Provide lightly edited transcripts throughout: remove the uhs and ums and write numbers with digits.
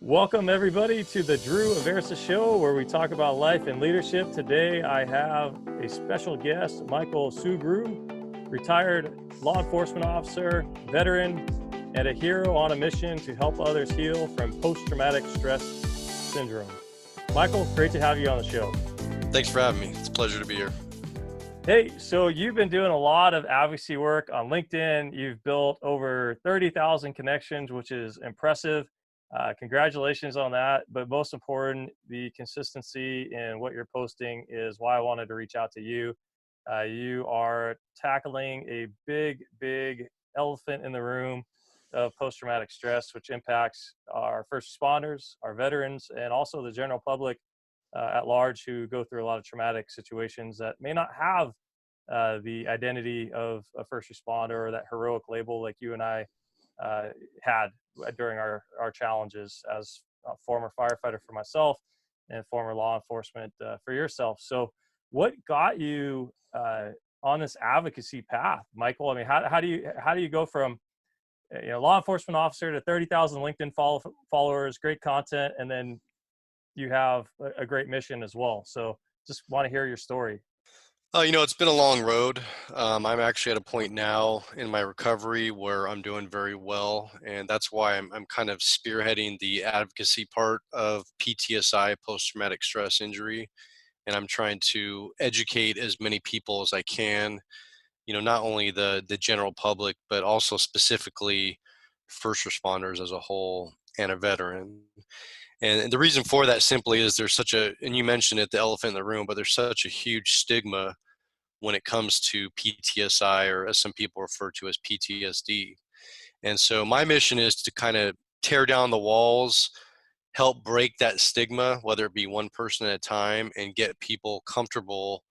Welcome, everybody, to the Drew Aversa Show, where we talk about life and leadership. Today, I have a special guest, Michael Sugrue, retired law enforcement officer, veteran, and a hero on a mission to help others heal from post-traumatic stress syndrome. Michael, great to have you on the show. Thanks for having me. It's a pleasure to be here. Hey, so you've been doing a lot of advocacy work on LinkedIn. You've built over 30,000 connections, which is impressive. Congratulations on that. But most important, the consistency in what you're posting is why I wanted to reach out to you. You are tackling a big elephant in the room of post-traumatic stress, which impacts our first responders, our veterans, and also the general public at large who go through a lot of traumatic situations that may not have the identity of a first responder or that heroic label like you and I had during our challenges as a former firefighter for myself and former law enforcement for yourself. So what got you on this advocacy path, Michael? I mean, how do you go from law enforcement officer to 30,000 LinkedIn followers, great content, and then you have a great mission as well. So just want to hear your story. It's been a long road. I'm actually at a point now in my recovery where I'm doing very well, and that's why I'm kind of spearheading the advocacy part of PTSI, post-traumatic stress injury, and I'm trying to educate as many people as I can. Not only the general public, but also specifically first responders as a whole and a veteran. And the reason for that simply is there's and you mentioned it, the elephant in the room, but there's such a huge stigma when it comes to PTSI, or as some people refer to as PTSD. And so my mission is to kind of tear down the walls, help break that stigma, whether it be one person at a time, and get people comfortable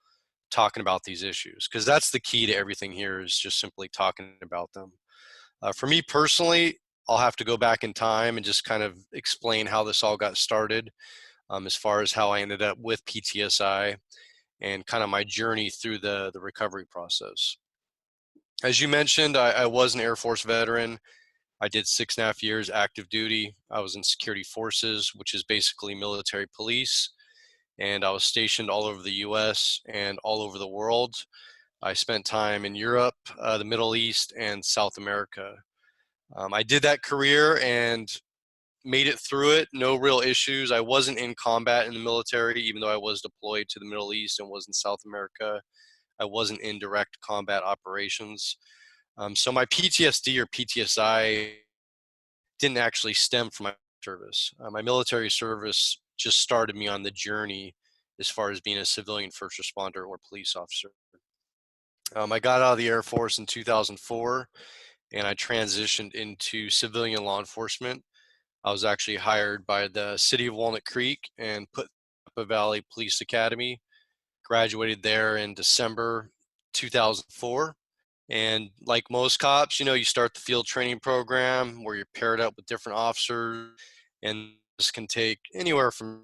talking about these issues. Because that's the key to everything here, is just simply talking about them. For me personally, I'll have to go back in time and just kind of explain how this all got started, as far as how I ended up with PTSI and kind of my journey through the recovery process. As you mentioned, I was an Air Force veteran. I did 6.5 years active duty. I was in security forces, which is basically military police, and I was stationed all over the US and all over the world. I spent time in Europe, the Middle East, and South America. I did that career and made it through it, no real issues. I wasn't in combat in the military, even though I was deployed to the Middle East and was in South America. I wasn't in direct combat operations. So my PTSD or PTSI didn't actually stem from my service. My military service just started me on the journey as far as being a civilian first responder or police officer. I got out of the Air Force in 2004, and I transitioned into civilian law enforcement. I was actually hired by the city of Walnut Creek and put Napa Valley Police Academy. Graduated there in December 2004. And like most cops, you start the field training program where you're paired up with different officers, and this can take anywhere from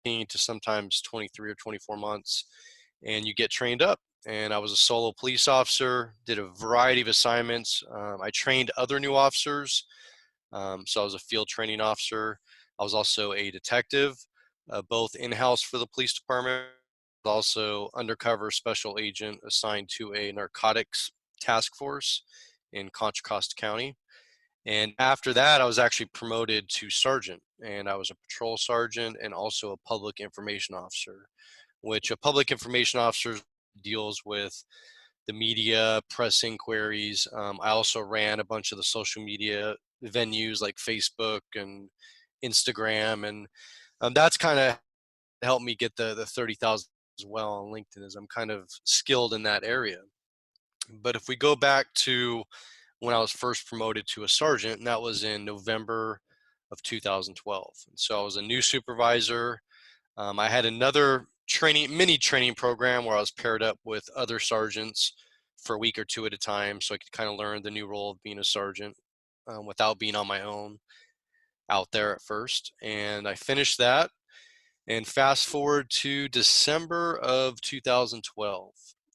18 to sometimes 23 or 24 months, and you get trained up. And I was a solo police officer, did a variety of assignments. I trained other new officers. So I was a field training officer. I was also a detective, both in-house for the police department, but also undercover special agent assigned to a narcotics task force in Contra Costa County. And after that, I was actually promoted to sergeant, and I was a patrol sergeant and also a public information officer, which a public information officer deals with the media, press inquiries. I also ran a bunch of the social media venues like Facebook and Instagram, and that's kind of helped me get the 30,000 as well on LinkedIn, as I'm kind of skilled in that area. But if we go back to when I was first promoted to a sergeant, and that was in November of 2012. And so I was a new supervisor. I had another mini training program where I was paired up with other sergeants for a week or two at a time, so I could kind of learn the new role of being a sergeant without being on my own out there at first. And I finished that, and fast forward to December of 2012,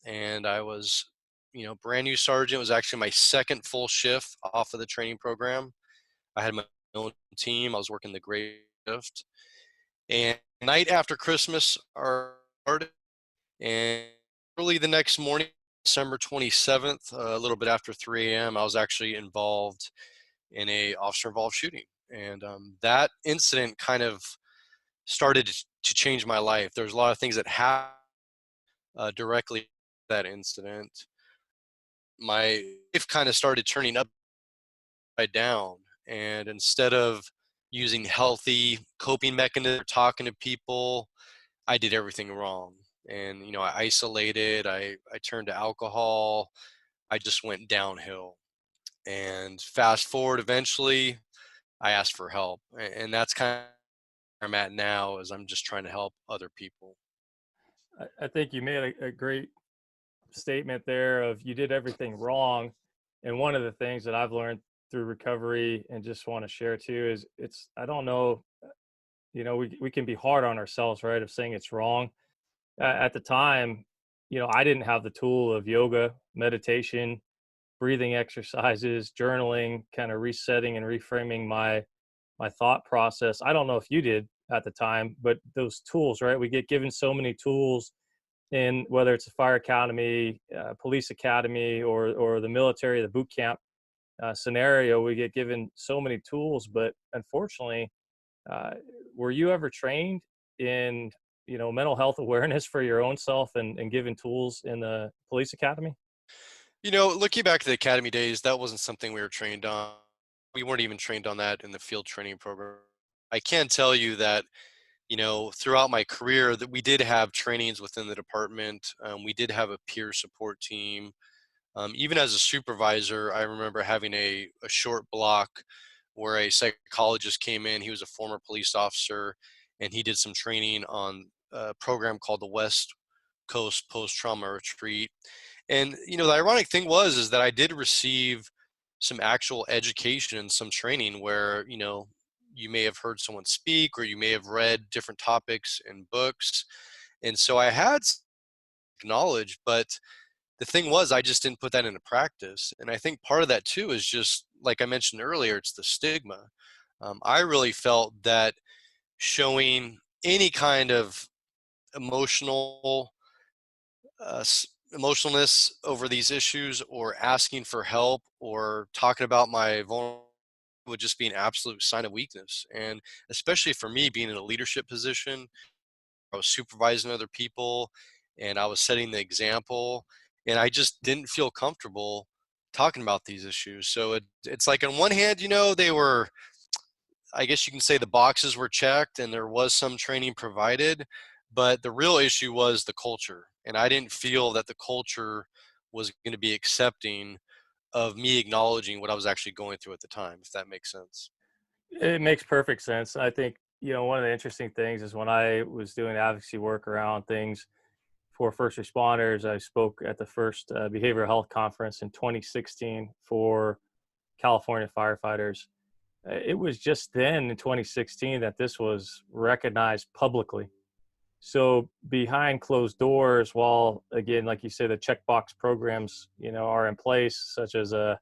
and I was, brand new sergeant. It was actually my second full shift off of the training program. I had my own team. I was working the graveyard shift. And night after Christmas started, and early the next morning, December 27th, a little bit after 3 a.m., I was actually involved in a officer-involved shooting. And that incident kind of started to change my life. There's a lot of things that happened directly that incident. My life kind of started turning upside down, and instead of using healthy coping mechanisms, talking to people, I did everything wrong. And I isolated. I turned to alcohol. I just went downhill. And fast forward, eventually, I asked for help, and that's kind of where I'm at now. Is I'm just trying to help other people. I think you made a great statement there of you did everything wrong. And one of the things that I've learned through recovery and just want to share too is I don't know, we can be hard on ourselves, right? Of saying it's wrong. At the time, I didn't have the tool of yoga, meditation, breathing exercises, journaling, kind of resetting and reframing my thought process. I don't know if you did at the time, but those tools, right? We get given so many tools in whether it's a fire academy, police academy, or the military, the boot camp scenario. We get given so many tools, but unfortunately, uh, were you ever trained in mental health awareness for your own self and given tools in the police academy? Looking back to the academy days, that wasn't something we were trained on. We weren't even trained on that in the field training program. I can tell you that, throughout my career that we did have trainings within the department. We did have a peer support team. Even as a supervisor, I remember having a short block where a psychologist came in. He was a former police officer, and he did some training on a program called the West Coast Post-Trauma Retreat. And the ironic thing was is that I did receive some actual education and some training where you may have heard someone speak, or you may have read different topics in books, and so I had knowledge. But the thing was, I just didn't put that into practice. And I think part of that too is just like I mentioned earlier, it's the stigma. I really felt that showing any kind of emotional emotionalness over these issues, or asking for help, or talking about my vulnerability, would just be an absolute sign of weakness. And especially for me, being in a leadership position, I was supervising other people, and I was setting the example, and I just didn't feel comfortable talking about these issues. So it's like, on one hand, they were, I guess you can say, the boxes were checked and there was some training provided, but the real issue was the culture. And I didn't feel that the culture was going to be accepting of me acknowledging what I was actually going through at the time, if that makes sense. It makes perfect sense. I think, one of the interesting things is when I was doing advocacy work around things for first responders, I spoke at the first behavioral health conference in 2016 for California firefighters. It was just then in 2016 that this was recognized publicly. So behind closed doors, while again, like you say, the checkbox programs, are in place, such as a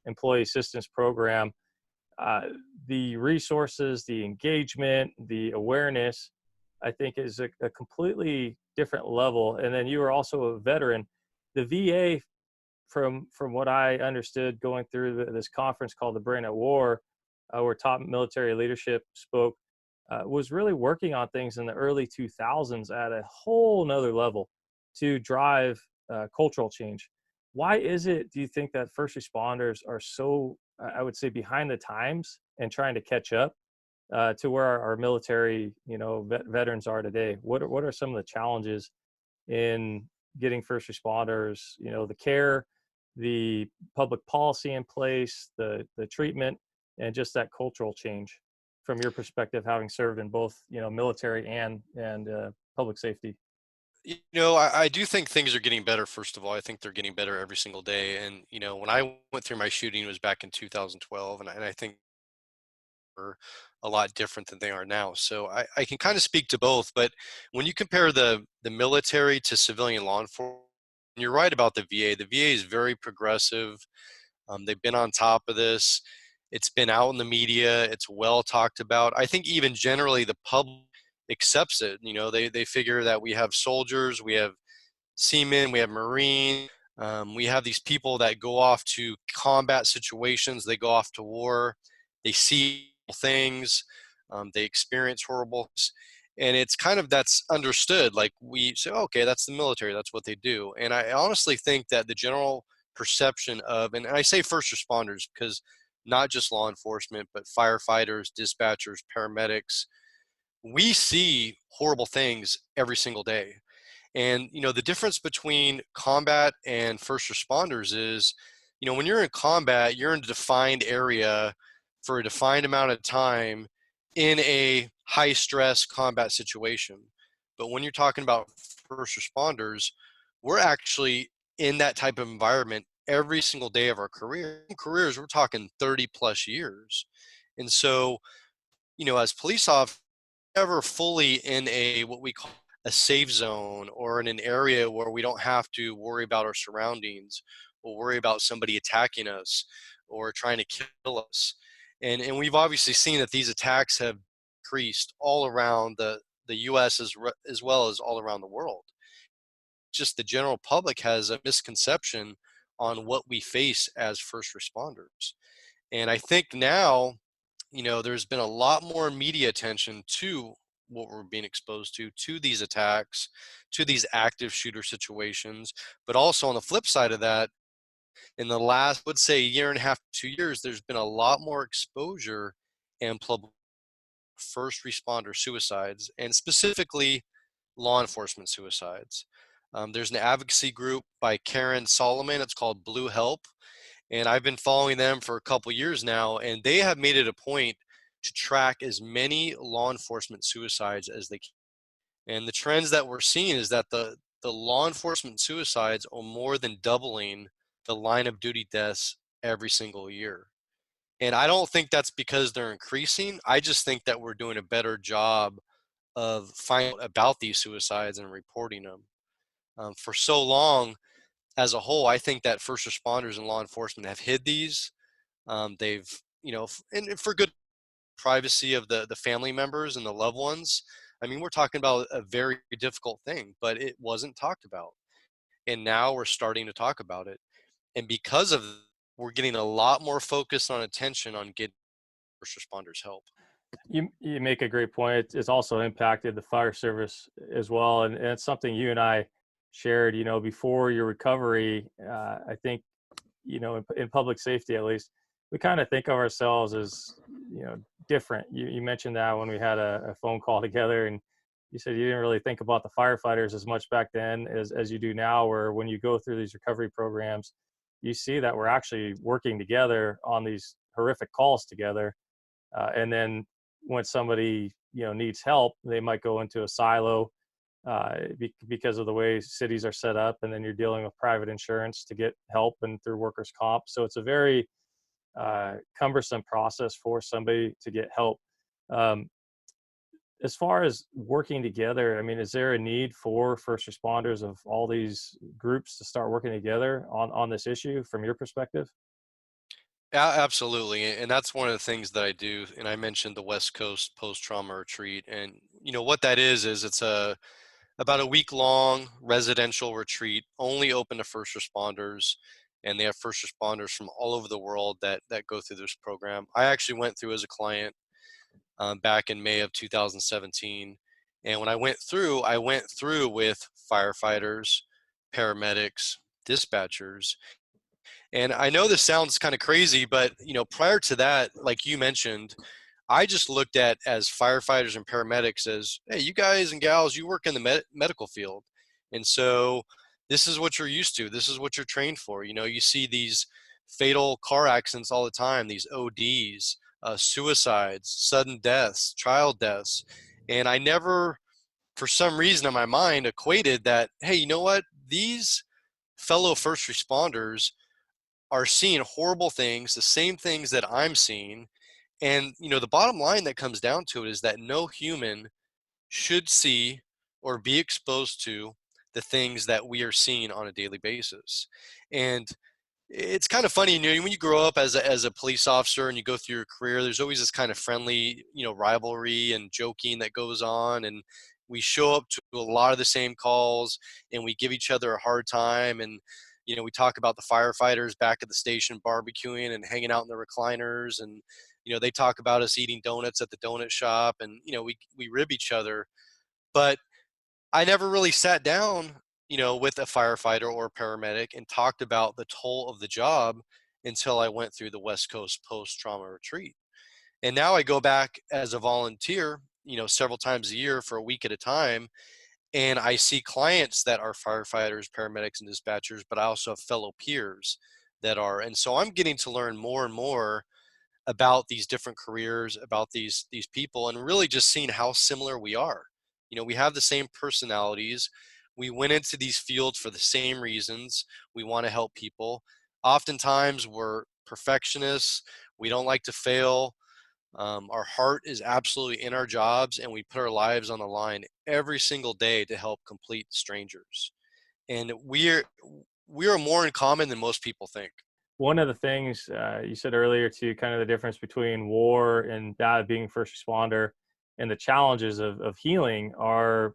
employee assistance program, uh, the resources, the engagement, the awareness, I think is a completely different level. And then you were also a veteran. The VA, from what I understood going through this conference called the Brain at War, where top military leadership spoke, was really working on things in the early 2000s at a whole nother level to drive cultural change. Why is it, do you think, that first responders are so, I would say, behind the times and trying to catch up to where our military, veterans are today? What are some of the challenges in getting first responders, the care, the public policy in place, the treatment, and just that cultural change from your perspective, having served in both, military and public safety? I do think things are getting better. First of all, I think they're getting better every single day. And, when I went through my shooting, it was back in 2012. And I think are a lot different than they are now. So I can kind of speak to both. But when you compare the military to civilian law enforcement, you're right about the VA. The VA is very progressive. They've been on top of this. It's been out in the media. It's well talked about. I think even generally the public accepts it. You know, they figure that we have soldiers, we have seamen, we have Marines, we have these people that go off to combat situations, they go off to war, they see things, they experience horrible things. And it's kind of that's understood. Like we say, okay, that's the military, that's what they do. And I honestly think that the general perception of, and I say first responders because not just law enforcement, but firefighters, dispatchers, paramedics, we see horrible things every single day. And you know, the difference between combat and first responders is, you know, when you're in combat, you're in a defined area for a defined amount of time in a high stress combat situation. But when you're talking about first responders, we're actually in that type of environment every single day of our careers. We're talking 30 plus years. And so, you know, as police officers, never fully in a what we call a safe zone or in an area where we don't have to worry about our surroundings or worry about somebody attacking us or trying to kill us. And we've obviously seen that these attacks have increased all around the US as well as all around the world. Just the general public has a misconception on what we face as first responders. And I think now, you know, there's been a lot more media attention to what we're being exposed to these attacks, to these active shooter situations. But also on the flip side of that, in the last, I would say, year and a half, 2 years, there's been a lot more exposure and first responder suicides, and specifically law enforcement suicides. There's an advocacy group by Karen Solomon. It's called Blue Help, and I've been following them for a couple years now, and they have made it a point to track as many law enforcement suicides as they can. And the trends that we're seeing is that the law enforcement suicides are more than doubling the line of duty deaths every single year. And I don't think that's because they're increasing. I just think that we're doing a better job of finding out about these suicides and reporting them. For so long, as a whole, I think that first responders and law enforcement have hid these. They've, you know, and for good privacy of the family members and the loved ones. I mean, we're talking about a very difficult thing, but it wasn't talked about. And now we're starting to talk about it. And because of we're getting a lot more focus on attention on getting first responders help. You make a great point. It's also impacted the fire service as well, and it's something you and I shared. You know, before your recovery, I think, you know, in public safety at least, we kind of think of ourselves as, you know, different. You mentioned that when we had a phone call together, and you said you didn't really think about the firefighters as much back then as you do now. Where when you go through these recovery programs, you see that we're actually working together on these horrific calls together, and then when somebody, you know, needs help, they might go into a silo because of the way cities are set up, and then you're dealing with private insurance to get help and through workers' comp. So it's a very cumbersome process for somebody to get help. Um, as far as working together, I mean, is there a need for first responders of all these groups to start working together on this issue from your perspective? Absolutely. And that's one of the things that I do. And I mentioned the West Coast post trauma retreat. And you know what that is it's a about a week long residential retreat only open to first responders. And they have first responders from all over the world that go through this program. I actually went through as a client back in May of 2017. And when I went through with firefighters, paramedics, dispatchers. And I know this sounds kind of crazy, but you know, prior to that, like you mentioned, I just looked at as firefighters and paramedics as, hey, you guys and gals, you work in the medical field, and so this is what you're used to. This is what you're trained for. You know, you see these fatal car accidents all the time, these ODs, suicides, sudden deaths, child deaths, and I never, for some reason in my mind, equated that, hey, you know what? These fellow first responders are seeing horrible things, the same things that I'm seeing. And, you know, the bottom line that comes down to it is that no human should see or be exposed to the things that we are seeing on a daily basis. And It's kind of funny, when you grow up as a police officer and you go through your career, there's always this kind of friendly, rivalry and joking that goes on. And we show up to a lot of the same calls and we give each other a hard time. And, we talk about the firefighters back at the station barbecuing and hanging out in the recliners. And, they talk about us eating donuts at the donut shop, and, we rib each other. But I never really sat down, with a firefighter or a paramedic and talked about the toll of the job until I went through the West Coast post trauma retreat. And now I go back as a volunteer, several times a year for a week at a time. And I see clients that are firefighters, paramedics, and dispatchers, but I also have fellow peers that are. And so I'm getting to learn more and more about these different careers, about these people, and really just seeing how similar we are. We have the same personalities. We went into these fields for the same reasons. We want to help people. Oftentimes, we're perfectionists. We don't like to fail. Our heart is absolutely in our jobs, and we put our lives on the line every single day to help complete strangers. And we are more in common than most people think. One of the things you said earlier too, kind of the difference between war and that being first responder and the challenges of healing are,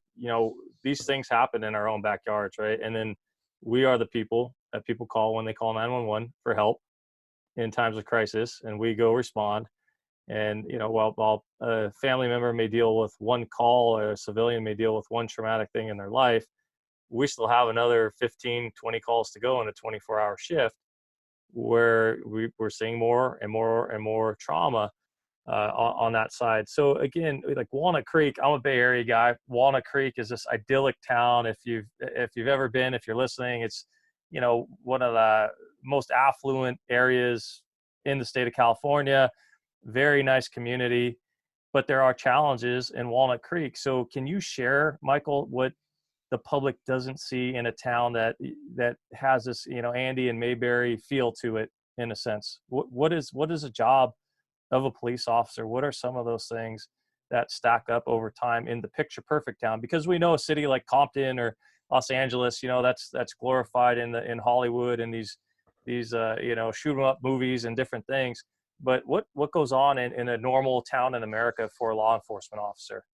these things happen in our own backyards, right? And then we are the people that people call when they call 911 for help in times of crisis, and we go respond. And, while a family member may deal with one call, or a civilian may deal with one traumatic thing in their life, we still have another 15, 20 calls to go in a 24-hour shift, where we're seeing more and more and more trauma on that side. So again, like Walnut Creek, I'm a Bay Area guy. Walnut Creek is this idyllic town. If you've ever been, if you're listening, it's one of the most affluent areas in the state of California. Very nice community, but there are challenges in Walnut Creek. So can you share, Michael, what the public doesn't see in a town that has this, Andy and Mayberry feel to it, in a sense? What is a job of a police officer? What are some of those things that stack up over time in the picture perfect town? Because we know a city like Compton or Los Angeles, that's glorified in Hollywood and these shoot 'em up movies and different things. But what goes on in a normal town in America for a law enforcement officer?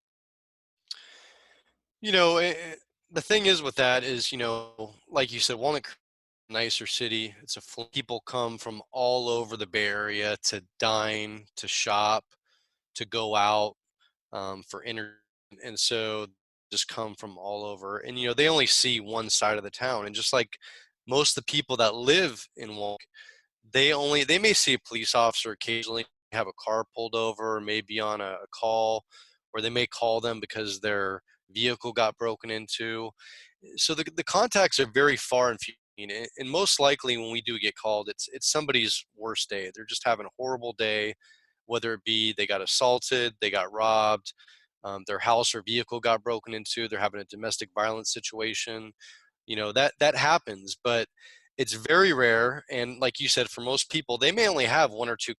You know, the thing is with that is, like you said, Walnut Creek, nicer city. People come from all over the Bay Area to dine, to shop, to go out for inter, and so just come from all over. And they only see one side of the town. And just like most of the people that live in Walnut, they may see a police officer occasionally, have a car pulled over, maybe on a call, or they may call them because their vehicle got broken into. So the contacts are very far and few. And most likely when we do get called, it's somebody's worst day. They're just having a horrible day, whether it be they got assaulted, they got robbed, their house or vehicle got broken into, they're having a domestic violence situation. That happens, but it's very rare. And like you said, for most people, they may only have one or two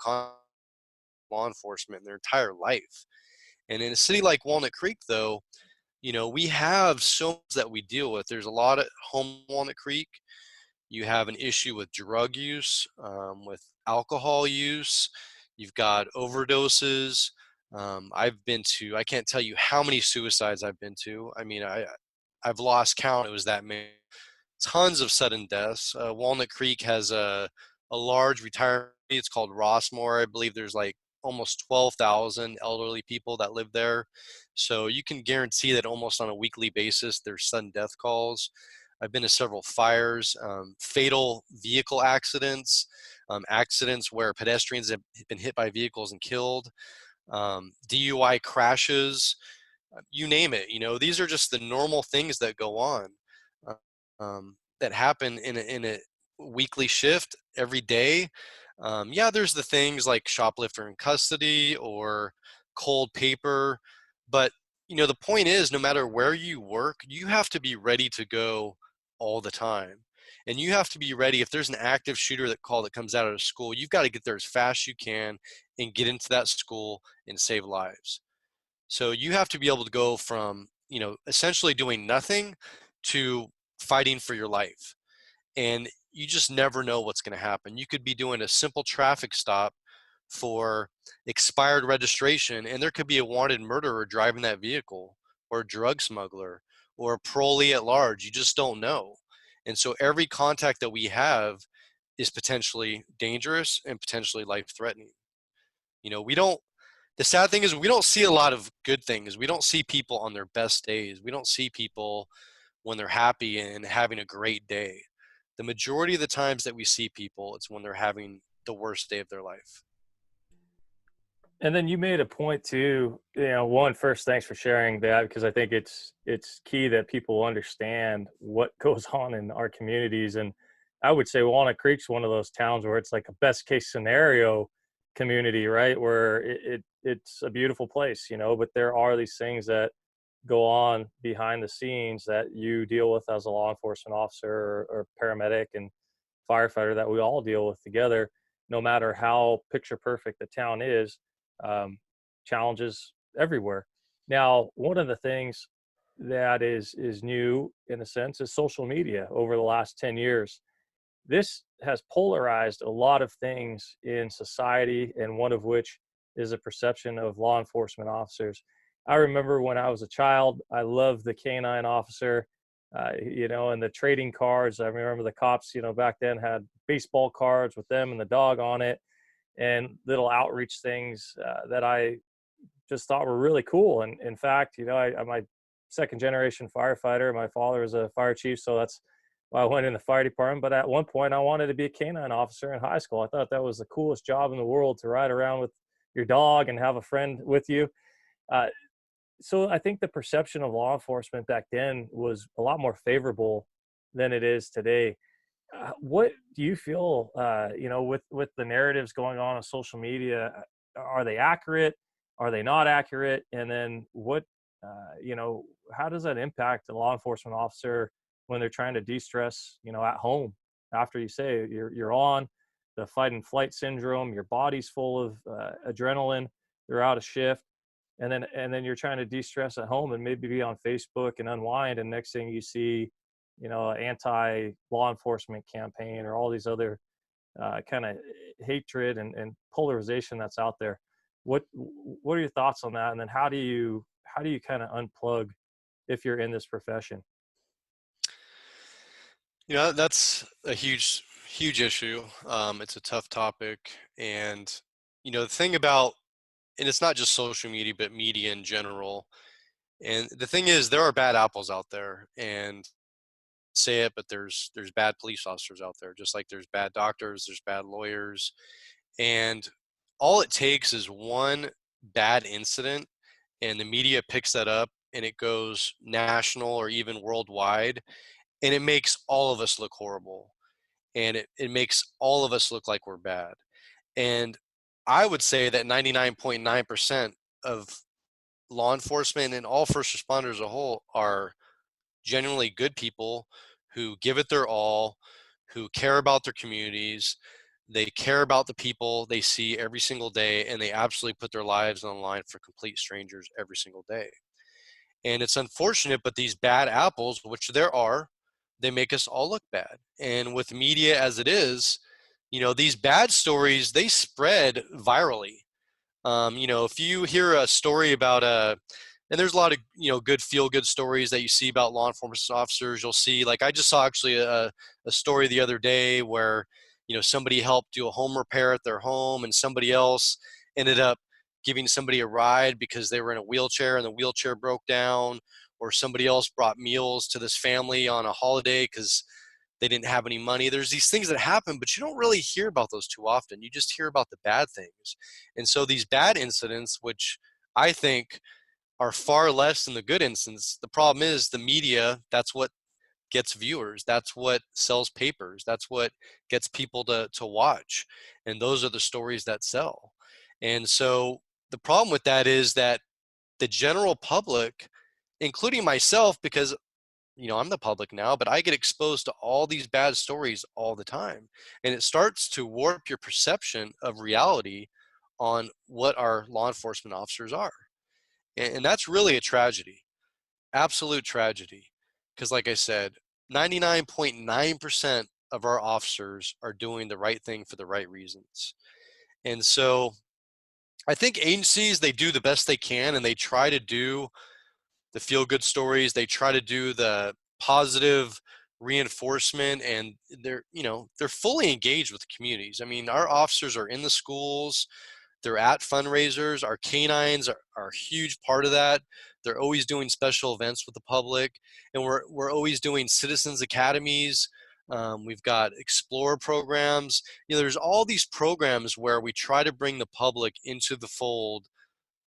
law enforcement in their entire life. And in a city like Walnut Creek, though, we have so much that we deal with. There's a lot at home Walnut Creek. You have an issue with drug use, with alcohol use. You've got overdoses. I can't tell you how many suicides I've been to. I mean, I've lost count. It was that many. Tons of sudden deaths. Walnut Creek has a large retirement. It's called Rossmore. I believe there's like almost 12,000 elderly people that live there. So you can guarantee that almost on a weekly basis, there's sudden death calls. I've been to several fires, fatal vehicle accidents, accidents where pedestrians have been hit by vehicles and killed, DUI crashes, you name it. These are just the normal things that go on, that happen in a weekly shift every day. Yeah, there's the things like shoplifter in custody or cold paper, but the point is, no matter where you work, you have to be ready to go all the time. And you have to be ready if there's an active shooter that comes out of a school, you've got to get there as fast as you can and get into that school and save lives. So you have to be able to go from, essentially doing nothing to fighting for your life. And you just never know what's going to happen. You could be doing a simple traffic stop for expired registration, and there could be a wanted murderer driving that vehicle, or a drug smuggler, or a parolee at large. You just don't know. And so every contact that we have is potentially dangerous and potentially life threatening. We don't, the sad thing is we don't see a lot of good things. We don't see people on their best days. We don't see people when they're happy and having a great day. The majority of the times that we see people, it's when they're having the worst day of their life. And then you made a point too, one, first, thanks for sharing that, because I think it's key that people understand what goes on in our communities. And I would say Walnut Creek's one of those towns where it's like a best case scenario community, right? Where it's a beautiful place, but there are these things that go on behind the scenes that you deal with as a law enforcement officer or paramedic and firefighter, that we all deal with together, no matter how picture perfect the town is. Challenges everywhere. Now, one of the things that is new in a sense is social media over the last 10 years. This has polarized a lot of things in society, and one of which is a perception of law enforcement officers. I remember when I was a child, I loved the canine officer, and the trading cards. I remember the cops, back then had baseball cards with them and the dog on it, and little outreach things that I just thought were really cool. And in fact, I'm my second generation firefighter. My father was a fire chief, so that's why I went in the fire department. But at one point, I wanted to be a canine officer in high school. I thought that was the coolest job in the world, to ride around with your dog and have a friend with you. Uh, so I think the perception of law enforcement back then was a lot more favorable than it is today. What do you feel, with the narratives going on social media? Are they accurate? Are they not accurate? And then how does that impact a law enforcement officer when they're trying to de-stress, at home, after you say you're on the fight and flight syndrome, your body's full of adrenaline, you're out of shift, and then you're trying to de-stress at home and maybe be on Facebook and unwind, and next thing you see, anti law enforcement campaign or all these other kind of hatred and polarization that's out there. What are your thoughts on that? And then how do you kind of unplug if you're in this profession? That's a huge issue. It's a tough topic. And, the thing about, and it's not just social media, but media in general. And the thing is, there are bad apples out there, and say it, but there's bad police officers out there, just like there's bad doctors, there's bad lawyers. And all it takes is one bad incident, and the media picks that up, and it goes national or even worldwide, and it makes all of us look horrible, and it makes all of us look like we're bad. And I would say that 99.9% of law enforcement and all first responders as a whole are genuinely good people who give it their all, who care about their communities. They care about the people they see every single day, and they absolutely put their lives on the line for complete strangers every single day. And it's unfortunate, but these bad apples, which there are, they make us all look bad. And with media as it is, these bad stories, they spread virally. If you hear a story about and there's a lot of, good feel-good stories that you see about law enforcement officers. You'll see, like, I just saw actually a story the other day where, somebody helped do a home repair at their home, and somebody else ended up giving somebody a ride because they were in a wheelchair and the wheelchair broke down, or somebody else brought meals to this family on a holiday because they didn't have any money. There's these things that happen, but you don't really hear about those too often. You just hear about the bad things. And so these bad incidents, which I think are far less than the good incidents, the problem is the media, that's what gets viewers. That's what sells papers. That's what gets people to watch. And those are the stories that sell. And so the problem with that is that the general public, including myself, because I'm the public now, but I get exposed to all these bad stories all the time. And it starts to warp your perception of reality on what our law enforcement officers are. And that's really a tragedy, absolute tragedy. Because like I said, 99.9% of our officers are doing the right thing for the right reasons. And so I think agencies, they do the best they can, and they try to do the feel good stories. They try to do the positive reinforcement, and they're fully engaged with the communities. I mean, our officers are in the schools, they're at fundraisers. Our canines are a huge part of that. They're always doing special events with the public, and we're always doing citizens academies. We've got explore programs. There's all these programs where we try to bring the public into the fold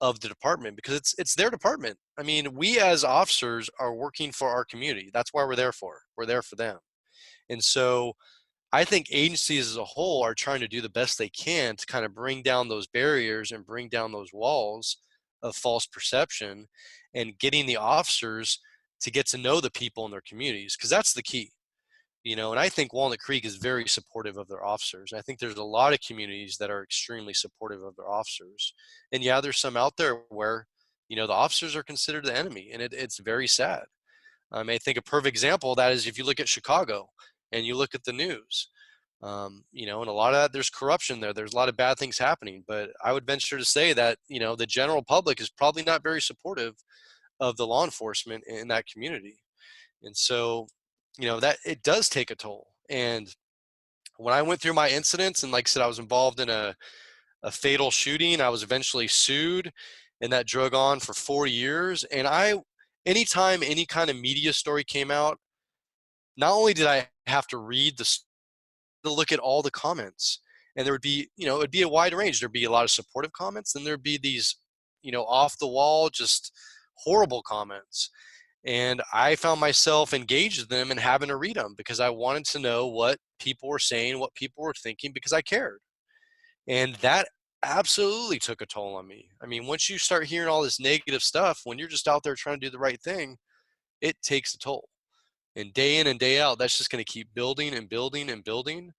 of the department, because it's their department. I mean, we as officers are working for our community. That's why we're there for. We're there for them. And so I think agencies as a whole are trying to do the best they can to kind of bring down those barriers and bring down those walls of false perception, and getting the officers to get to know the people in their communities, because that's the key. And I think Walnut Creek is very supportive of their officers. I think there's a lot of communities that are extremely supportive of their officers. And yeah, there's some out there where, the officers are considered the enemy, and it's very sad. I think a perfect example of that is if you look at Chicago and you look at the news. And a lot of that, there's corruption there. There's a lot of bad things happening. But I would venture to say that, the general public is probably not very supportive of the law enforcement in that community. And so, that it does take a toll. And when I went through my incidents, and like I said, I was involved in a fatal shooting, I was eventually sued, and that drug on for 4 years. And anytime any kind of media story came out, not only did I have to read to look at all the comments, and there would be, it'd be a wide range. There'd be a lot of supportive comments, and there'd be these, off the wall, just horrible comments. And I found myself engaged in them and having to read them, because I wanted to know what people were saying, what people were thinking, because I cared. And that absolutely took a toll on me. I mean, once you start hearing all this negative stuff, when you're just out there trying to do the right thing, it takes a toll. And day in and day out, that's just going to keep building and building and building.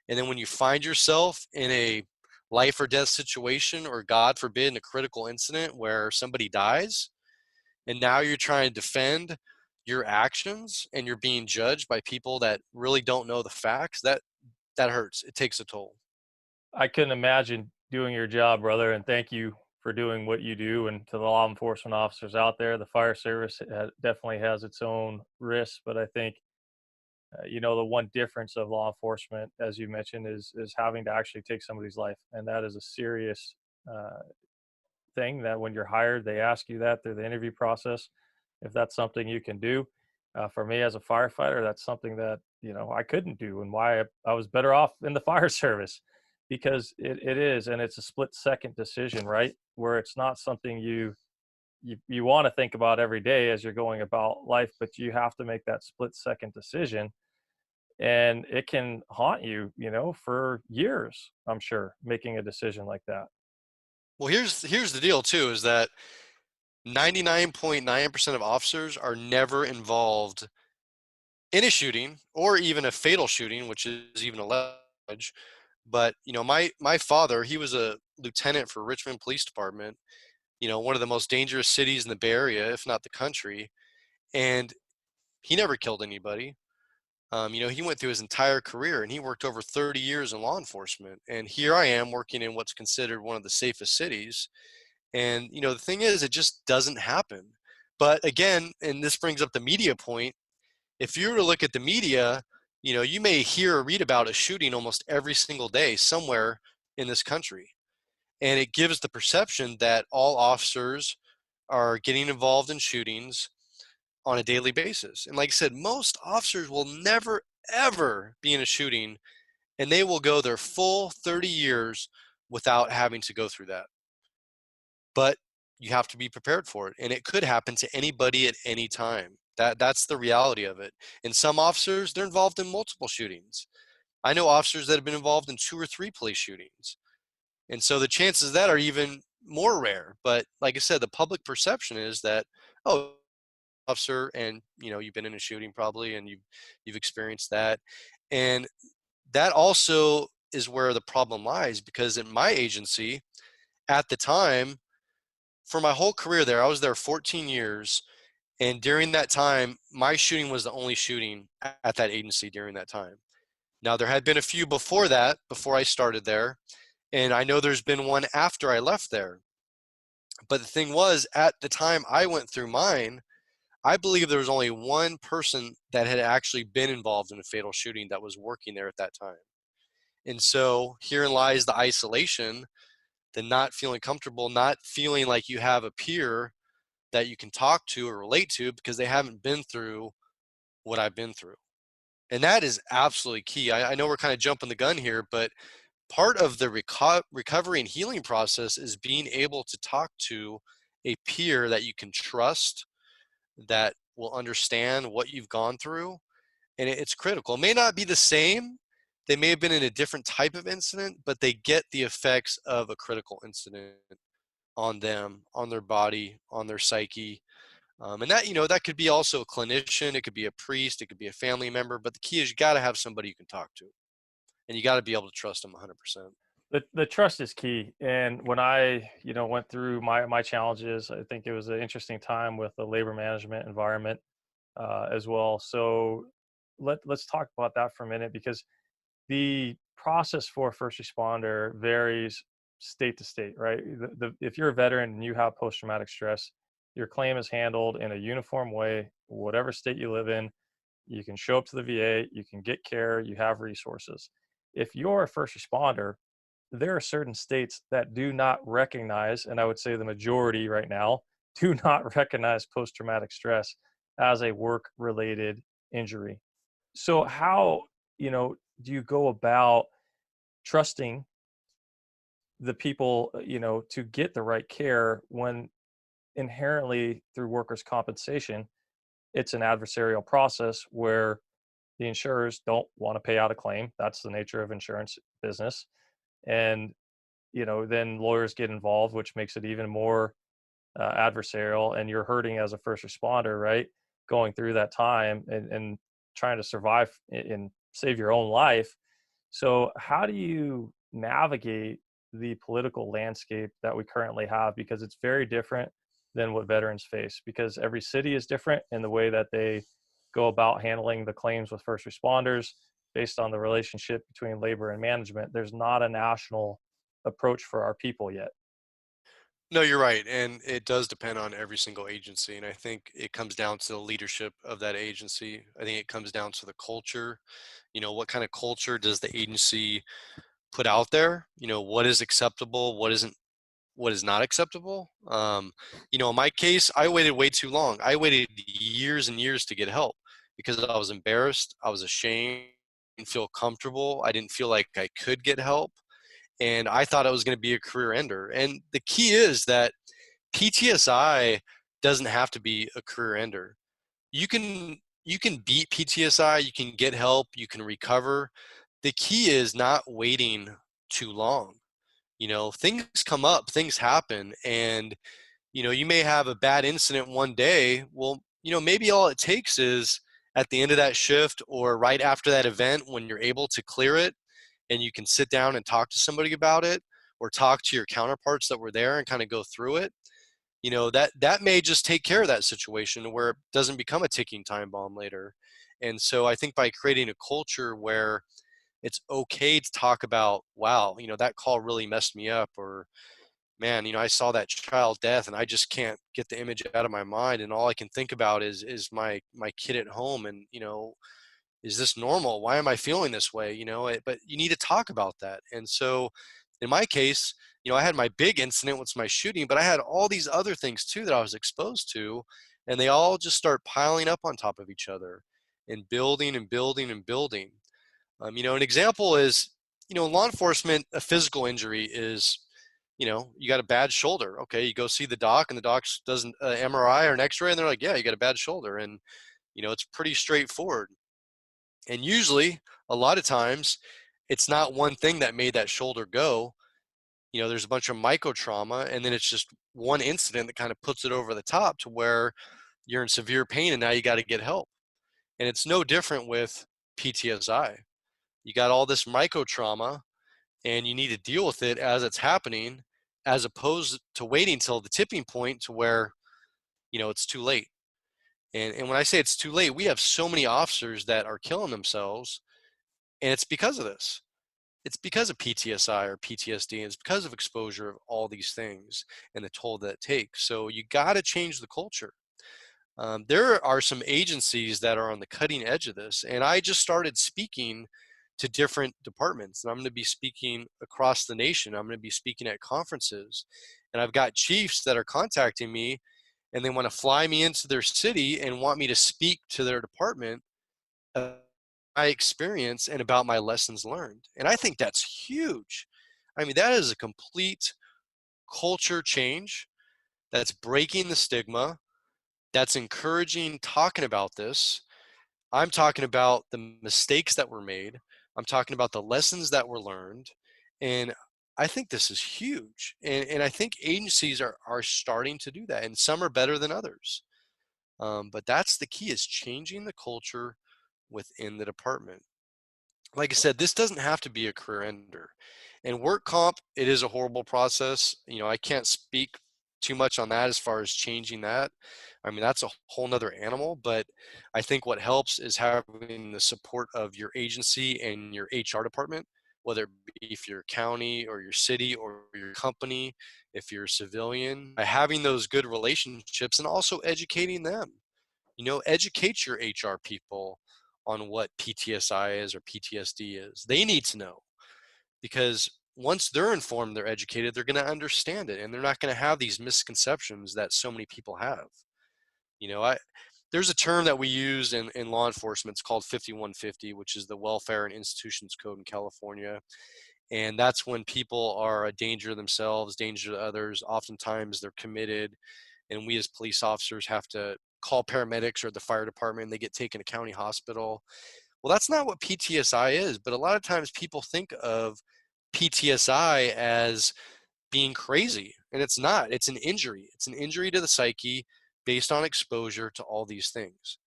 And then when you find yourself in a life or death situation, or God forbid, in a critical incident where somebody dies, and now you're trying to defend your actions and you're being judged by people that really don't know the facts, that hurts. It takes a toll. I couldn't imagine doing your job, brother, and thank you for doing what you do. And to the law enforcement officers out there, the fire service definitely has its own risks, but I think the one difference of law enforcement, as you mentioned, is having to actually take somebody's life, and that is a serious uh, thing. That when you're hired, they ask you that through the interview process, if that's something you can do. For me as a firefighter, that's something that I couldn't do, and why I was better off in the fire service, because it is, and it's a split second decision, right? Where it's not something you want to think about every day as you're going about life, but you have to make that split second decision, and it can haunt you, for years, I'm sure, making a decision like that. Well, here's the deal too, is that 99.9% of officers are never involved in a shooting, or even a fatal shooting, which is even alleged. But my father, he was a lieutenant for Richmond Police Department, one of the most dangerous cities in the Bay Area, if not the country, and he never killed anybody. He went through his entire career, and he worked over 30 years in law enforcement. And here I am working in what's considered one of the safest cities. And the thing is, it just doesn't happen. But again, and this brings up the media point, if you were to look at the media, you may hear or read about a shooting almost every single day somewhere in this country. And it gives the perception that all officers are getting involved in shootings on a daily basis. And like I said, most officers will never, ever be in a shooting, and they will go their full 30 years without having to go through that. But you have to be prepared for it, and it could happen to anybody at any time. That's the reality of it. And some officers, they're involved in multiple shootings. I know officers that have been involved in 2 or 3 police shootings. And so the chances of that are even more rare. But like I said, the public perception is that, oh, officer, and you've been in a shooting probably, and you've experienced that. And that also is where the problem lies, because in my agency at the time, for my whole career there, I was there 14 years. And during that time, my shooting was the only shooting at that agency during that time. Now, there had been a few before that, before I started there, and I know there's been one after I left there. But the thing was, at the time I went through mine, I believe there was only one person that had actually been involved in a fatal shooting that was working there at that time. And so herein lies the isolation, the not feeling comfortable, not feeling like you have a peer that you can talk to or relate to because they haven't been through what I've been through. And that is absolutely key. I know we're kind of jumping the gun here, but part of the recovery and healing process is being able to talk to a peer that you can trust, that will understand what you've gone through. And it's critical. It may not be the same. They may have been in a different type of incident, but they get the effects of a critical incident on them, on their body, on their psyche. And that, that could be also a clinician, it could be a priest, it could be a family member. But the key is you got to have somebody you can talk to, and you got to be able to trust them 100%. The trust is key. And when I, went through my challenges, I think it was an interesting time with the labor management environment as well. So let's talk about that for a minute, because the process for a first responder varies state to state, right? If you're a veteran and you have post traumatic stress, your claim is handled in a uniform way, whatever state you live in. You can show up to the VA, you can get care, you have resources. If you're a first responder, there are certain states that do not recognize, and I would say the majority right now, do not recognize post traumatic stress as a work related injury. So, how, do you go about trusting the people, to get the right care when inherently through workers' compensation, it's an adversarial process where the insurers don't want to pay out a claim. That's the nature of insurance business. And then lawyers get involved, which makes it even more adversarial, and you're hurting as a first responder, right? Going through that time and trying to survive and save your own life. So, how do you navigate the political landscape that we currently have? Because it's very different than what veterans face, because every city is different in the way that they go about handling the claims with first responders based on the relationship between labor and management. There's not a national approach for our people yet. No, you're right. And it does depend on every single agency. And I think it comes down to the leadership of that agency. I think it comes down to the culture. What kind of culture does the agency put out there? What is acceptable? What isn't? What is not acceptable? In my case, I waited way too long. I waited years and years to get help because I was embarrassed. I was ashamed. Didn't feel comfortable. I didn't feel like I could get help, and I thought it was going to be a career ender. And the key is that PTSI doesn't have to be a career ender. You can beat PTSI, you can get help, you can recover. The key is not waiting too long. Things come up, things happen, and you may have a bad incident one day. Well, maybe all it takes is at the end of that shift or right after that event when you're able to clear it and you can sit down and talk to somebody about it, or talk to your counterparts that were there and kind of go through it. That may just take care of that situation where it doesn't become a ticking time bomb later. And so I think by creating a culture where it's okay to talk about, wow, that call really messed me up, or man, I saw that child death and I just can't get the image out of my mind, and all I can think about is my kid at home, and is this normal? Why am I feeling this way? But you need to talk about that. And so in my case, I had my big incident with my shooting, but I had all these other things too that I was exposed to, and they all just start piling up on top of each other and building and building and building. An example is, in law enforcement, a physical injury is, you got a bad shoulder. Okay, you go see the doc, and the doc does an MRI or an X-ray, and they're like, yeah, you got a bad shoulder, and it's pretty straightforward. And usually, a lot of times, it's not one thing that made that shoulder go. There's a bunch of micro trauma, and then it's just one incident that kind of puts it over the top to where you're in severe pain, and now you got to get help. And it's no different with PTSI. You got all this micro trauma, and you need to deal with it as it's happening, as opposed to waiting till the tipping point to where it's too late. And when I say it's too late, we have so many officers that are killing themselves And it's because of this. It's because of PTSI or PTSD, and it's because of exposure of all these things and the toll that it takes. So you got to change the culture. There are some agencies that are on the cutting edge of this, and I just started speaking to different departments, and I'm going to be speaking across the nation. I'm going to be speaking at conferences, and I've got chiefs that are contacting me, and they want to fly me into their city and want me to speak to their department about my experience and about my lessons learned. And I think that's huge. I mean, that is a complete culture change. That's breaking the stigma. That's encouraging talking about this. I'm talking about the mistakes that were made. I'm talking about the lessons that were learned. And I think this is huge. And I think agencies are starting to do that. And some are better than others. But that's the key, is changing the culture within the department. Like I said, this doesn't have to be a career ender. And work comp, it is a horrible process. I can't speak too much on that as far as changing that. I mean, that's a whole nother animal, but I think what helps is having the support of your agency and your HR department, whether it be if you're county or your city or your company, if you're a civilian, by having those good relationships and also educating them. Educate your HR people on what PTSI is or PTSD is. They need to know, because once they're informed, they're educated, they're going to understand it, and they're not going to have these misconceptions that so many people have. There's a term that we use in law enforcement. It's called 5150, which is the Welfare and Institutions Code in California. And that's when people are a danger to themselves, danger to others. Oftentimes they're committed, and we as police officers have to call paramedics or the fire department, and they get taken to county hospital. Well, that's not what PTSI is, but a lot of times people think of PTSI as being crazy, and it's not. It's an injury. It's an injury to the psyche based on exposure to all these things.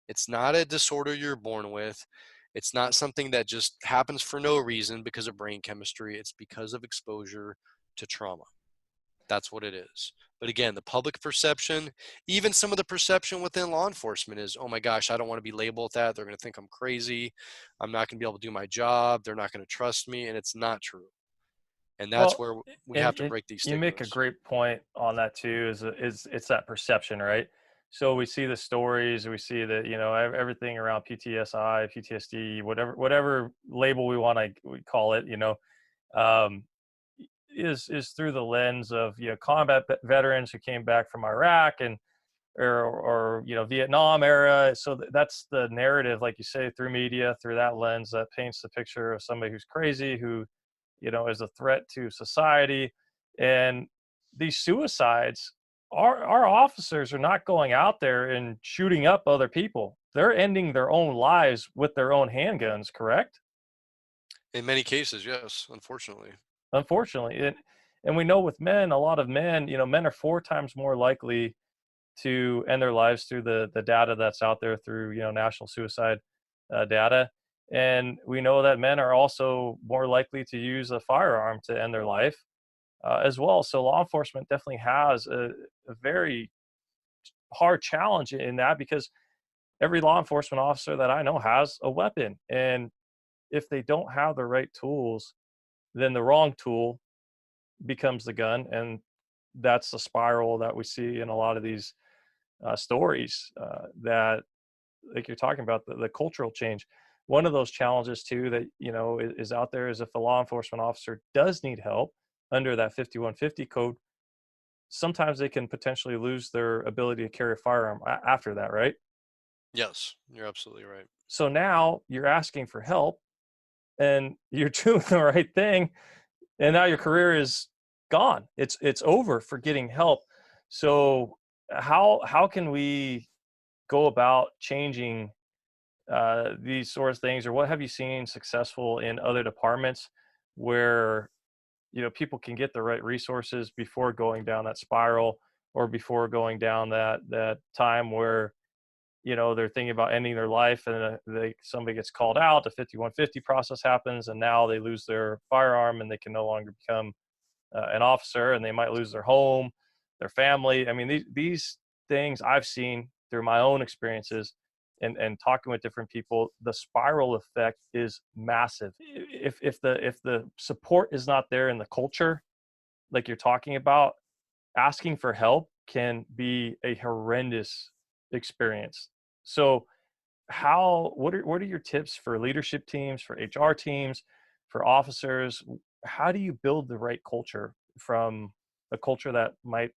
It's not a disorder you're born with. It's not something that just happens for no reason because of brain chemistry. It's because of exposure to trauma. That's what it is. But again, the public perception, even some of the perception within law enforcement is, oh my gosh, I don't want to be labeled that. They're going to think I'm crazy. I'm not going to be able to do my job. They're not going to trust me. And it's not true. And that's Well, where we have and to break these you make a stigmas. great point on that too. Is it's that perception, right? So we see the stories, we see that everything around PTSI, PTSD, whatever label we want to we call it, um, is through the lens of combat veterans who came back from Iraq and or Vietnam era. So that's the narrative, like you say, through media, through that lens, that paints the picture of somebody who's crazy, who is a threat to society. And these suicides, our officers are not going out there and shooting up other people. They're ending their own lives with their own handguns, correct? In many cases, yes, unfortunately. Unfortunately. And we know with men, a lot of men, men are 4 times more likely to end their lives through the data that's out there through national suicide data. And we know that men are also more likely to use a firearm to end their life as well. So law enforcement definitely has a very hard challenge in that, because every law enforcement officer that I know has a weapon. And if they don't have the right tools, then the wrong tool becomes the gun. And that's the spiral that we see in a lot of these stories that, like you're talking about, the cultural change. One of those challenges too that is out there is, if a law enforcement officer does need help under that 5150 code, sometimes they can potentially lose their ability to carry a firearm after that, right? Yes, you're absolutely right. So now you're asking for help and you're doing the right thing, and now your career is gone. It's over for getting help. So how can we go about changing these sort of things, or what have you seen successful in other departments where people can get the right resources before going down that spiral, or before going down that time where they're thinking about ending their life, and somebody gets called out, the 5150 process happens, and now they lose their firearm and they can no longer become an officer, and they might lose their home, their family. I mean, these things I've seen through my own experiences, and talking with different people, the spiral effect is massive. If the support is not there in the culture, like you're talking about, asking for help can be a horrendous experience. So what are your tips for leadership teams, for HR teams, for officers? How do you build the right culture from a culture that might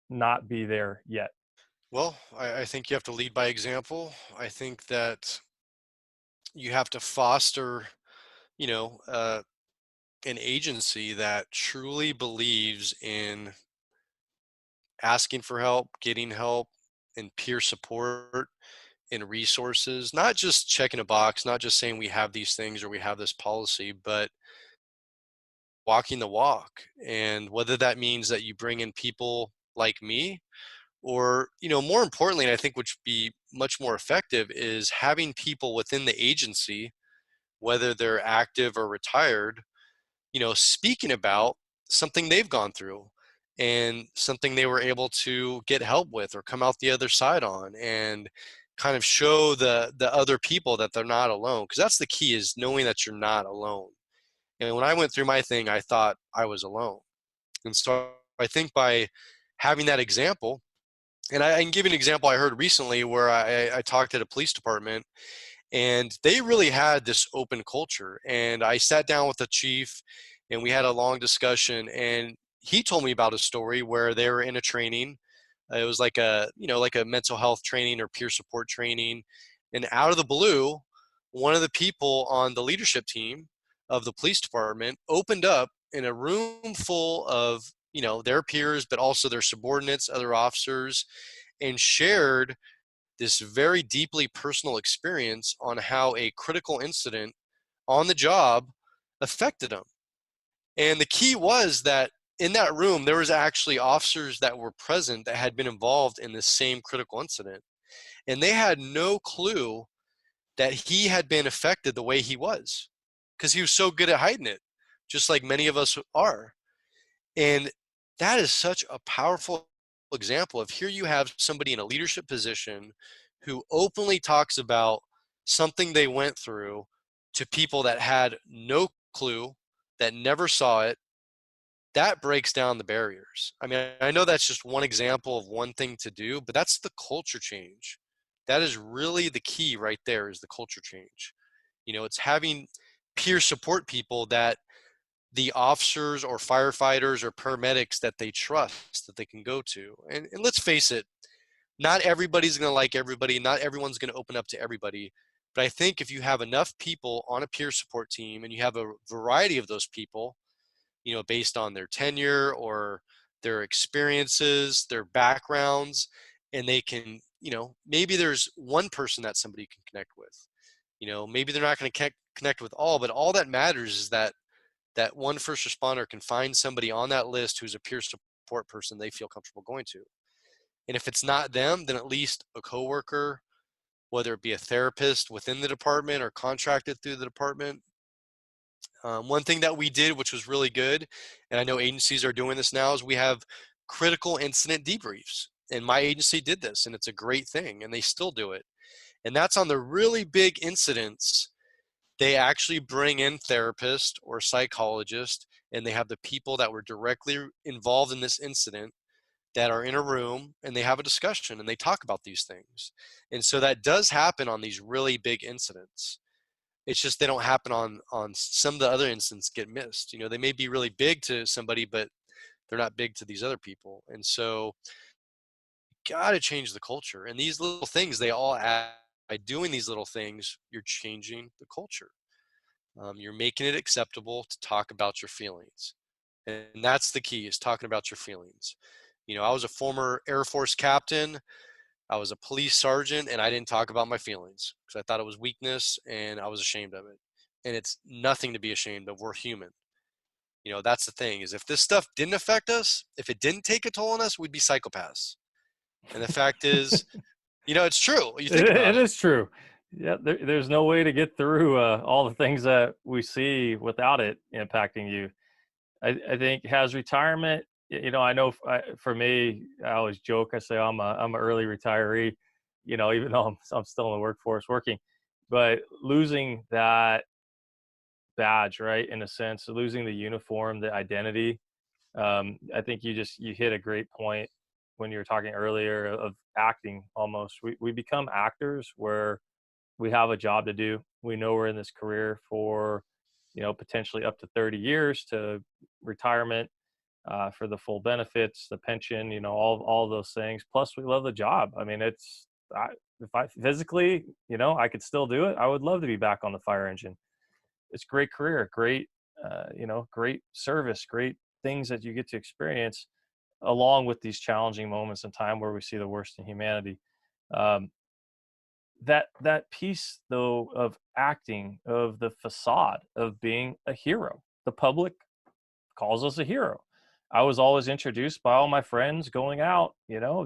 not be there yet? Well, I think you have to lead by example. I think that you have to foster, you know, an agency that truly believes in asking for help, getting help, and peer support and resources, not just checking a box, not just saying we have these things or we have this policy, but walking the walk. And whether that means that you bring in people like me, or, more importantly, and I think which would be much more effective, is having people within the agency, whether they're active or retired, speaking about something they've gone through and something they were able to get help with or come out the other side on, and kind of show the other people that they're not alone, because that's the key, is knowing that you're not alone. And when I went through my thing, I thought I was alone. And so I think by having that example, and I can give you an example I heard recently where I talked at a police department, and they really had this open culture. And I sat down with the chief and we had a long discussion, and he told me about a story where they were in a training. It was like a mental health training or peer support training. And out of the blue, one of the people on the leadership team of the police department opened up in a room full of, their peers, but also their subordinates, other officers, and shared this very deeply personal experience on how a critical incident on the job affected him. And the key was that in that room, there was actually officers that were present that had been involved in this same critical incident. And they had no clue that he had been affected the way he was, because he was so good at hiding it, just like many of us are. And that is such a powerful example of, here you have somebody in a leadership position who openly talks about something they went through to people that had no clue, that never saw it. That breaks down the barriers. I mean, I know that's just one example of one thing to do, but that's the culture change. That is really the key right there, is the culture change. It's having peer support people that the officers or firefighters or paramedics that they trust, that they can go to. And let's face it, not everybody's going to like everybody. Not everyone's going to open up to everybody. But I think if you have enough people on a peer support team, and you have a variety of those people, based on their tenure or their experiences, their backgrounds, and they can, maybe there's one person that somebody can connect with. Maybe they're not going to connect with all, but all that matters is that one first responder can find somebody on that list who's a peer support person they feel comfortable going to. And if it's not them, then at least a coworker, whether it be a therapist within the department or contracted through the department. One thing that we did, which was really good, and I know agencies are doing this now, is we have critical incident debriefs. And my agency did this, and it's a great thing, and they still do it. And that's on the really big incidents. They actually bring in therapists or psychologists, and they have the people that were directly involved in this incident that are in a room, and they have a discussion and they talk about these things. And so that does happen on these really big incidents. It's just they don't happen on some of the other incidents, get missed. They may be really big to somebody, but they're not big to these other people. And so got to change the culture. And these little things, they all add. By doing these little things, you're changing the culture. You're making it acceptable to talk about your feelings. And that's the key, is talking about your feelings. I was a former Air Force captain. I was a police sergeant, and I didn't talk about my feelings because I thought it was weakness and I was ashamed of it. And it's nothing to be ashamed of. We're human. That's the thing, is if this stuff didn't affect us, if it didn't take a toll on us, we'd be psychopaths. And the fact is, it's true. You think It about it. is true. Yeah, there's no way to get through all the things that we see without it impacting you. I think, has retirement, I know for me, I always joke, I say I'm a early retiree. even though I'm still in the workforce working, but losing that badge, right? In a sense, losing the uniform, the identity. I think you hit a great point when you were talking earlier of acting. Almost, we become actors where we have a job to do. We know we're in this career for, potentially up to 30 years to retirement, for the full benefits, the pension, all those things. Plus, we love the job. I mean, if I physically, I could still do it. I would love to be back on the fire engine. It's a great career, great, great service, great things that you get to experience, along with these challenging moments in time where we see the worst in humanity. Um, that piece though of acting, of the facade of being a hero, the public calls us a hero. I was always introduced by all my friends going out,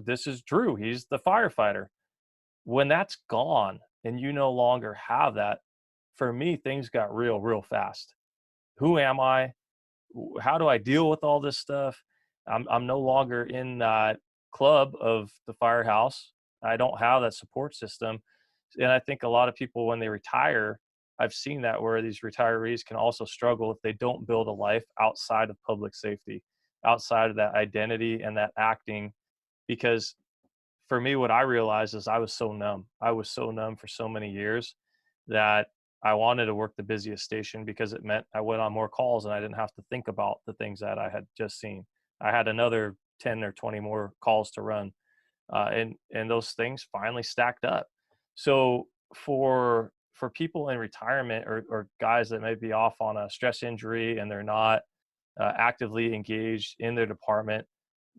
this is Drew, he's the firefighter. When that's gone and you no longer have that, for me, things got real fast. Who am I? How do I deal with all this stuff? I'm no longer in that club of the firehouse. I don't have that support system. And I think a lot of people, when they retire, I've seen that where these retirees can also struggle if they don't build a life outside of public safety, outside of that identity and that acting. Because for me, what I realized is I was so numb. I was so numb for so many years that I wanted to work the busiest station because it meant I went on more calls and I didn't have to think about the things that I had just seen. I had another 10 or 20 more calls to run. And those things finally stacked up. So for people in retirement, or guys that may be off on a stress injury and they're not actively engaged in their department,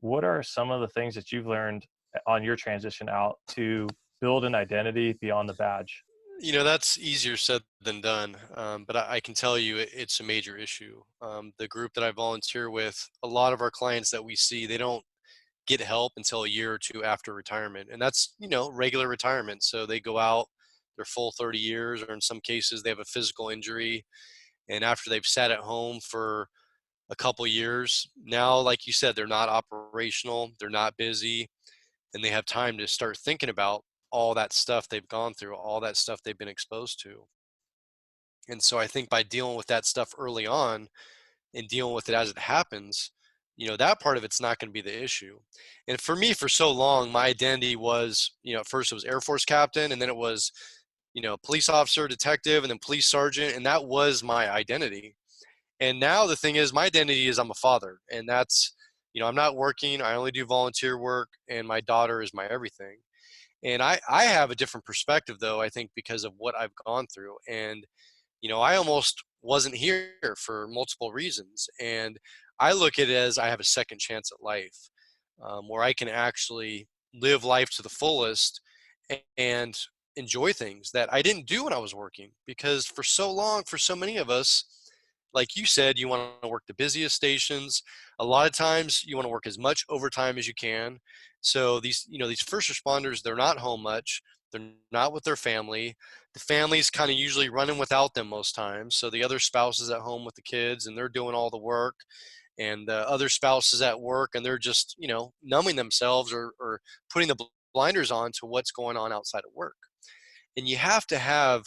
what are some of the things that you've learned on your transition out to build an identity beyond the badge? That's easier said than done. But I can tell you it's a major issue. The group that I volunteer with, a lot of our clients that we see, they don't get help until a year or two after retirement. And that's, regular retirement. So they go out their full 30 years, or in some cases, they have a physical injury. And after they've sat at home for a couple years, now, like you said, they're not operational, they're not busy, and they have time to start thinking about all that stuff they've gone through, all that stuff they've been exposed to. And so I think by dealing with that stuff early on and dealing with it as it happens, that part of it's not going to be the issue. And for me, for so long, my identity was, at first it was Air Force captain, and then it was, police officer, detective, and then police sergeant. And that was my identity. And now the thing is, my identity is I'm a father. And that's, I'm not working. I only do volunteer work, and my daughter is my everything. And I have a different perspective, though, I think, because of what I've gone through. And I almost wasn't here for multiple reasons. And I look at it as I have a second chance at life, where I can actually live life to the fullest and enjoy things that I didn't do when I was working. Because for so long, for so many of us, like you said, you want to work the busiest stations. A lot of times you want to work as much overtime as you can. So these first responders, they're not home much. They're not with their family. The family's kind of usually running without them most times. So the other spouse is at home with the kids and they're doing all the work. And the other spouse is at work and they're just, numbing themselves, or putting the blinders on to what's going on outside of work. And you have to have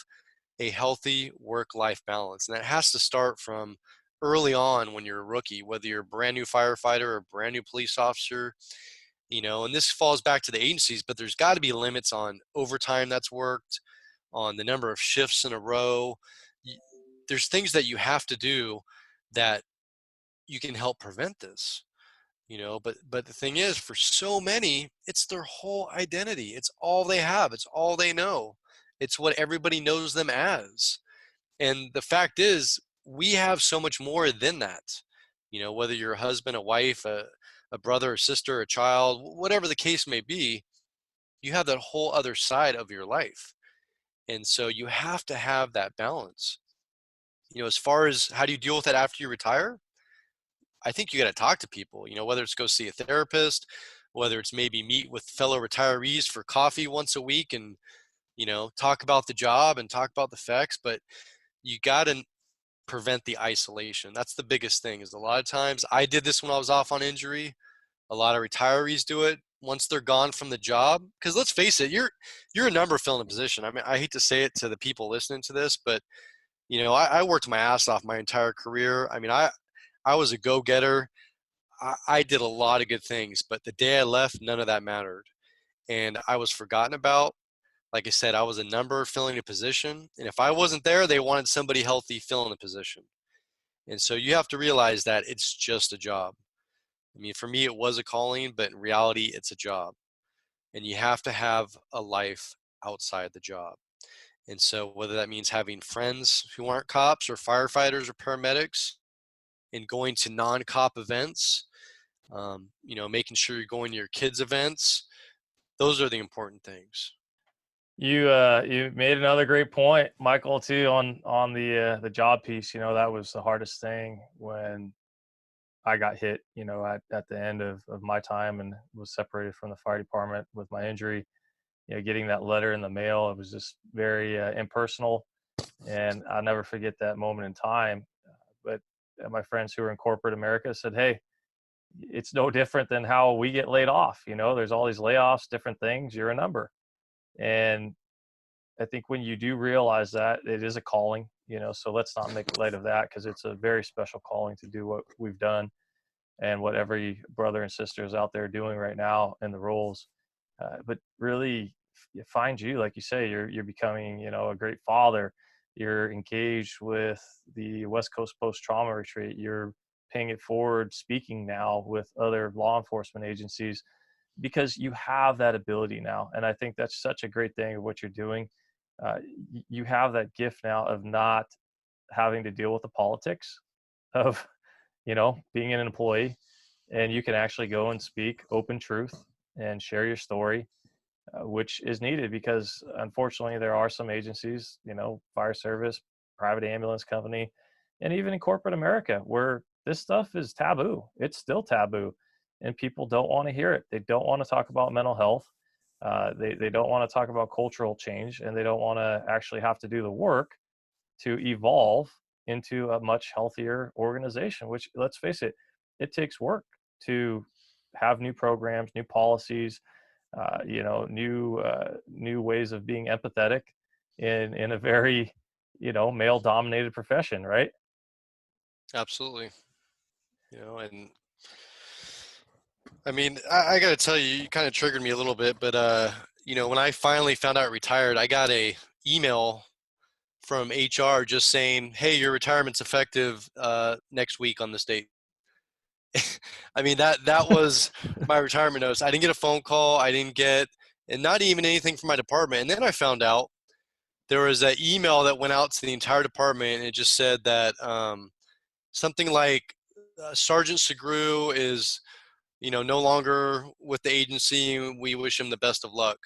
a healthy work-life balance. And that has to start from early on when you're a rookie, whether you're a brand new firefighter or a brand new police officer, and this falls back to the agencies, but there's got to be limits on overtime that's worked, on the number of shifts in a row. There's things that you have to do that you can help prevent this, but the thing is, for so many, it's their whole identity. It's all they have. It's all they know. It's what everybody knows them as. And the fact is, we have so much more than that. Whether you're a husband, a wife, a brother, a sister, a child, whatever the case may be, you have that whole other side of your life. And so you have to have that balance. As far as how do you deal with that after you retire, I think you got to talk to people, whether it's go see a therapist, whether it's maybe meet with fellow retirees for coffee once a week and, talk about the job and talk about the facts. But you got to prevent the isolation. That's the biggest thing. Is a lot of times I did this when I was off on injury. A lot of retirees do it. once they're gone from the job, because let's face it, you're a number filling a position. I mean, I hate to say it to the people listening to this, but I worked my ass off my entire career. I mean, I was a go-getter. I did a lot of good things, but the day I left, none of that mattered. And I was forgotten about. Like I said, I was a number filling a position. And if I wasn't there, they wanted somebody healthy filling a position. And so you have to realize that it's just a job. I mean, for me, it was a calling, but in reality, it's a job. And you have to have a life outside the job. And so whether that means having friends who aren't cops or firefighters or paramedics and going to non-cop events, making sure you're going to your kids' events, those are the important things. You made another great point, Michael, too, on the job piece. That was the hardest thing when I got hit, at the end of my time and was separated from the fire department with my injury. Getting that letter in the mail, it was just very impersonal, and I'll never forget that moment in time. But my friends who were in corporate America said, "Hey, it's no different than how we get laid off. There's all these layoffs, different things. You're a number." And I think when you do realize that, it is a calling, so let's not make light of that, because it's a very special calling to do what we've done and what every brother and sister is out there doing right now in the roles. But really, find you, like you say, you're becoming, a great father. You're engaged with the West Coast Post Trauma Retreat. You're paying it forward, speaking now with other law enforcement agencies, because you have that ability now. And I think that's such a great thing of what you're doing. You have that gift now of not having to deal with the politics of, being an employee, and you can actually go and speak open truth and share your story, which is needed, because unfortunately there are some agencies, fire service, private ambulance company, and even in corporate America, where this stuff is taboo. It's still taboo, and people don't want to hear it. They don't want to talk about mental health. They don't want to talk about cultural change, and they don't want to actually have to do the work to evolve into a much healthier organization, which, let's face it, it takes work to have new programs, new policies, new ways of being empathetic in a very, male dominated profession, right? Absolutely. And I mean, I got to tell you, you kind of triggered me a little bit, but when I finally found out I retired, I got a email from HR just saying, "Hey, your retirement's effective next week on this date." I mean, that was my retirement notice. I didn't get a phone call. I didn't get, and not even anything from my department. And then I found out there was an email that went out to the entire department, and it just said that something like Sergeant Segru is, no longer with the agency. We wish him the best of luck.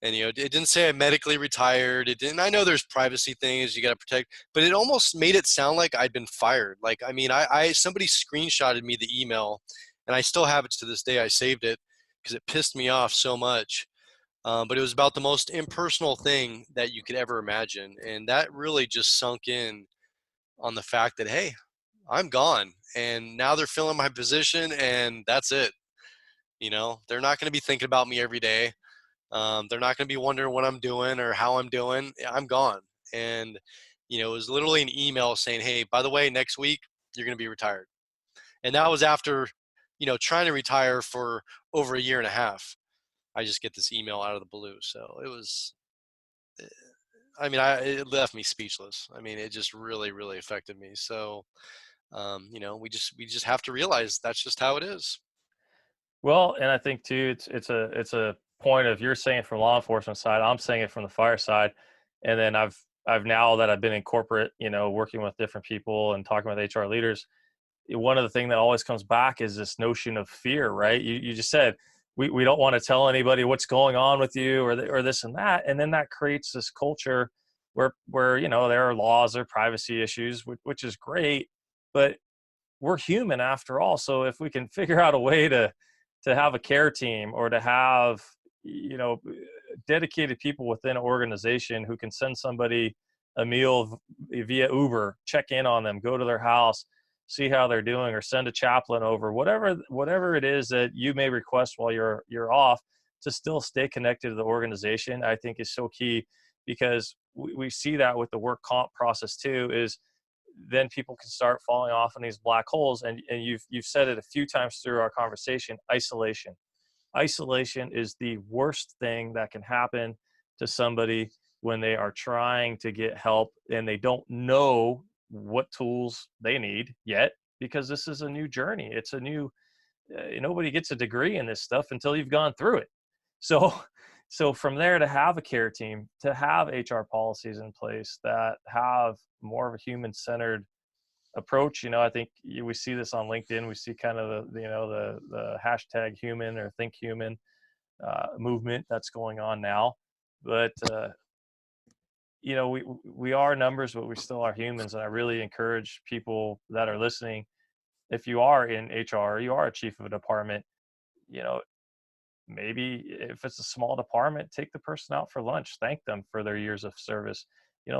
And, it didn't say I'm medically retired. It didn't. I know there's privacy things you got to protect, but it almost made it sound like I'd been fired. Like, I mean, somebody screenshotted me the email, and I still have it to this day. I saved it because it pissed me off so much. But it was about the most impersonal thing that you could ever imagine. And that really just sunk in on the fact that, hey, I'm gone. And now they're filling my position, and that's it. They're not going to be thinking about me every day. They're not going to be wondering what I'm doing or how I'm doing. I'm gone. And, it was literally an email saying, "Hey, by the way, next week, you're going to be retired." And that was after, trying to retire for over a year and a half. I just get this email out of the blue. So it was, I mean, it left me speechless. I mean, it just really, really affected me. So, we just have to realize that's just how it is. Well, and I think too, it's a point of, you're saying from law enforcement side, I'm saying it from the fire side, and then I've now that I've been in corporate, working with different people and talking with HR leaders, one of the things that always comes back is this notion of fear, right? You just said, we don't want to tell anybody what's going on with you, or this and that, and then that creates this culture where there are laws or privacy issues, which is great, but we're human after all. So if we can figure out a way to have a care team, or to have, dedicated people within an organization who can send somebody a meal via Uber, check in on them, go to their house, see how they're doing, or send a chaplain over, whatever it is that you may request while you're off, to still stay connected to the organization, I think is so key, because we see that with the work comp process too, is then people can start falling off in these black holes. And you've said it a few times through our conversation: isolation. Isolation is the worst thing that can happen to somebody when they are trying to get help and they don't know what tools they need yet, because this is a new journey. It's a new, nobody gets a degree in this stuff until you've gone through it. So, so from there, to have a care team, to have HR policies in place that have more of a human-centered approach. I think we see this on LinkedIn. We see kind of the hashtag human or think human movement that's going on now. But we are numbers, but we still are humans. And I really encourage people that are listening, if you are in HR, you are a chief of a department, maybe if it's a small department, take the person out for lunch, thank them for their years of service,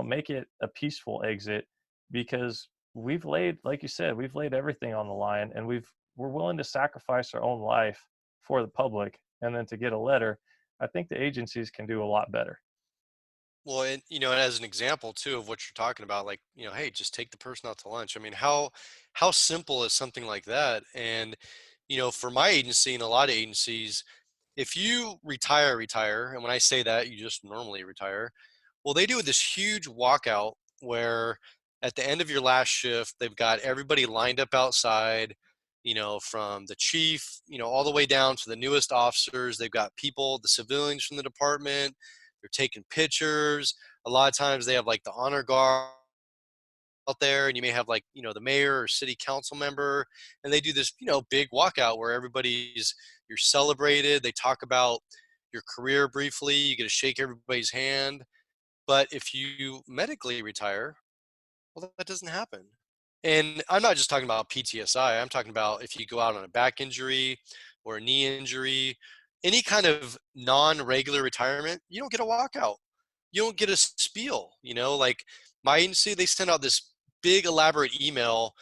make it a peaceful exit, because we've laid, like you said, we've laid everything on the line, and we're willing to sacrifice our own life for the public. And then to get a letter, I think the agencies can do a lot better. Well, and and as an example too of what you're talking about, like, hey, just take the person out to lunch. I mean, how simple is something like that? And for my agency and a lot of agencies, if you retire, and when I say that, you just normally retire. Well, they do this huge walkout where at the end of your last shift, they've got everybody lined up outside, from the chief, all the way down to the newest officers. They've got people, the civilians from the department. They're taking pictures. A lot of times they have like the honor guard out there, and you may have like, the mayor or city council member, and they do this, big walkout where you're celebrated. They talk about your career briefly. You get to shake everybody's hand. But if you medically retire, well, that doesn't happen. And I'm not just talking about PTSI. I'm talking about if you go out on a back injury or a knee injury, any kind of non-regular retirement, you don't get a walkout. You don't get a spiel. Like my agency, they send out this big elaborate email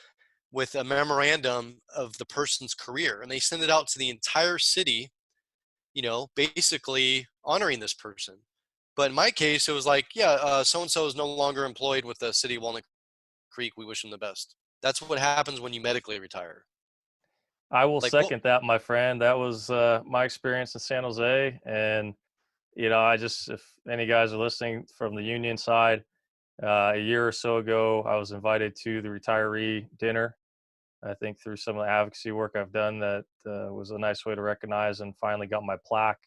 with a memorandum of the person's career, and they send it out to the entire city, basically honoring this person. But in my case, it was like, yeah, so-and-so is no longer employed with the city of Walnut Creek. We wish them the best. That's what happens when you medically retire. I will Like, well, second that, my friend. That was my experience in San Jose. And, if any guys are listening from the union side, a year or so ago, I was invited to the retiree dinner. I think through some of the advocacy work I've done, that was a nice way to recognize, and finally got my plaque.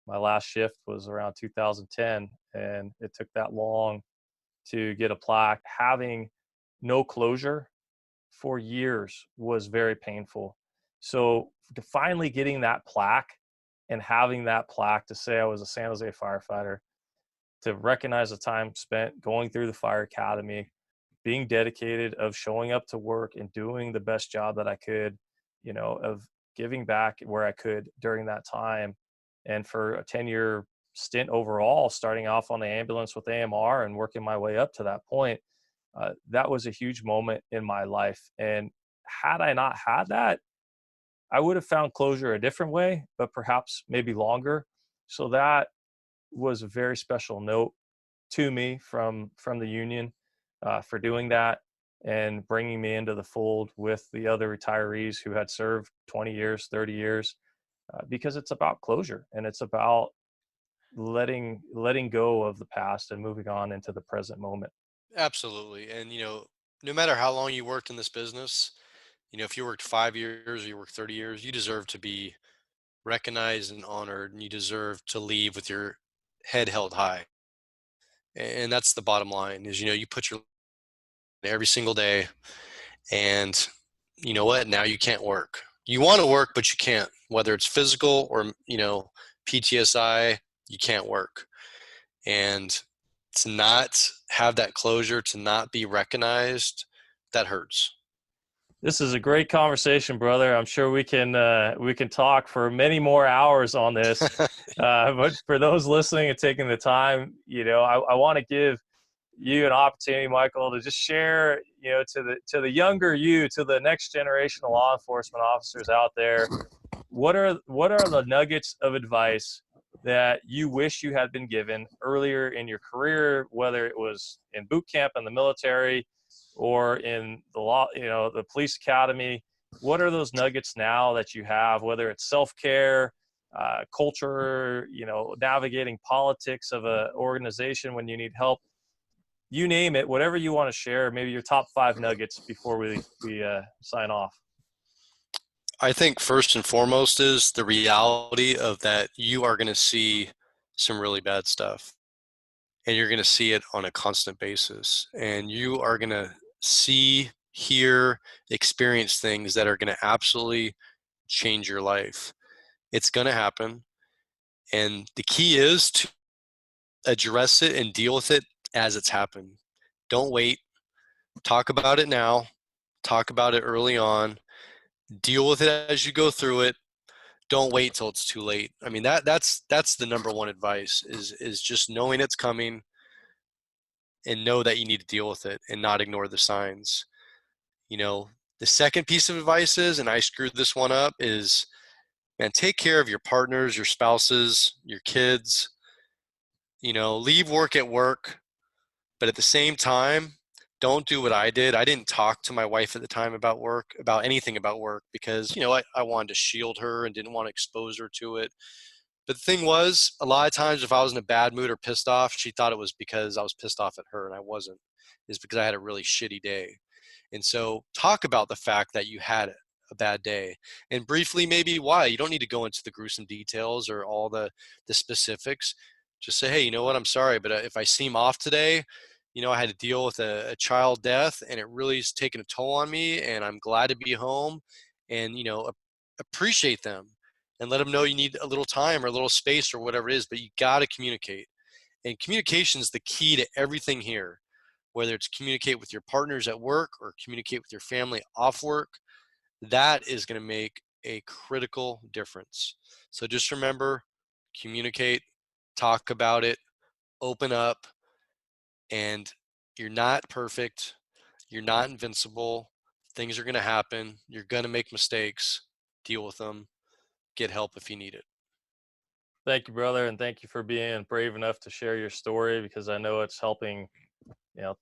My last shift was around 2010, and it took that long to get a plaque. Having no closure for years was very painful. So to finally getting that plaque, and having that plaque to say I was a San Jose firefighter, to recognize the time spent going through the fire academy, being dedicated, of showing up to work and doing the best job that I could, of giving back where I could during that time. And for a 10-year stint overall, starting off on the ambulance with AMR and working my way up to that point, that was a huge moment in my life. And had I not had that, I would have found closure a different way, but perhaps maybe longer. So that was a very special note to me from the union for doing that and bringing me into the fold with the other retirees who had served 20 years, 30 years, because it's about closure, and it's about letting go of the past and moving on into the present moment. absolutely. And, no matter how long you worked in this business, if you worked 5 years or you worked 30 years, you deserve to be recognized and honored, and you deserve to leave with your head held high. And that's the bottom line is, you put your every single day, and you know what? Now you can't work. You want to work, but you can't, whether it's physical or, PTSI, you can't work. And to not have that closure, to not be recognized, that hurts. This is a great conversation, brother. I'm sure we can talk for many more hours on this. But for those listening and taking the time, I want to give you an opportunity, Michael, to just share, to the younger you, to the next generation of law enforcement officers out there, what are the nuggets of advice that you wish you had been given earlier in your career, whether it was in boot camp in the military or in the law, the police academy? What are those nuggets now that you have, whether it's self-care, culture, navigating politics of an organization when you need help, you name it, whatever you want to share, maybe your top 5 nuggets before we sign off. I think first and foremost is the reality of that you are going to see some really bad stuff, and you're going to see it on a constant basis, and you are going to see, hear, experience things that are going to absolutely change your life. It's going to happen. And the key is to address it and deal with it as it's happened. Don't wait. Talk about it now. Talk about it early on. Deal with it as you go through it. Don't wait till it's too late. I mean, that's the number one advice is just knowing it's coming and know that you need to deal with it and not ignore the signs. The second piece of advice is, and I screwed this one up, is, man, take care of your partners, your spouses, your kids. Leave work at work, but at the same time, don't do what I did. I didn't talk to my wife at the time about anything about work, because, I wanted to shield her and didn't want to expose her to it. But the thing was, a lot of times if I was in a bad mood or pissed off, she thought it was because I was pissed off at her, and I wasn't. It's because I had a really shitty day. And so talk about the fact that you had a bad day, and briefly maybe why. You don't need to go into the gruesome details or all the specifics. Just say, hey, you know what, I'm sorry, but if I seem off today, I had to deal with a child death, and it really is taking a toll on me, and I'm glad to be home. And appreciate them and let them know you need a little time or a little space or whatever it is, but you got to communicate. And communication is the key to everything here, whether it's communicate with your partners at work or communicate with your family off work. That is going to make a critical difference. So just remember, communicate, talk about it, open up, and you're not perfect. You're not invincible. Things are going to happen. You're going to make mistakes. Deal with them. Get help if you need it. Thank you, brother, and thank you for being brave enough to share your story, because I know it's helping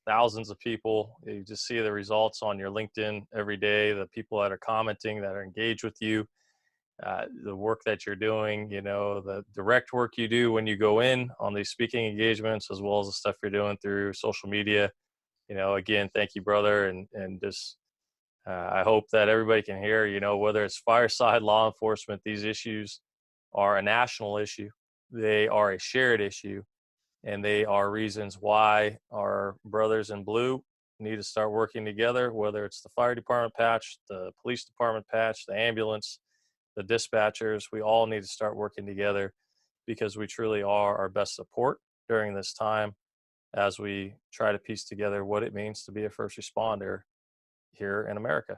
thousands of people. You just see the results on your LinkedIn every day, the people that are commenting, that are engaged with you, the work that you're doing, the direct work you do when you go in on these speaking engagements, as well as the stuff you're doing through social media. Again, thank you, brother. And just, I hope that everybody can hear, whether it's fireside law enforcement, these issues are a national issue. They are a shared issue, and they are reasons why our brothers in blue need to start working together, whether it's the fire department patch, the police department patch, the ambulance, the dispatchers. We all need to start working together, because we truly are our best support during this time as we try to piece together what it means to be a first responder here in America.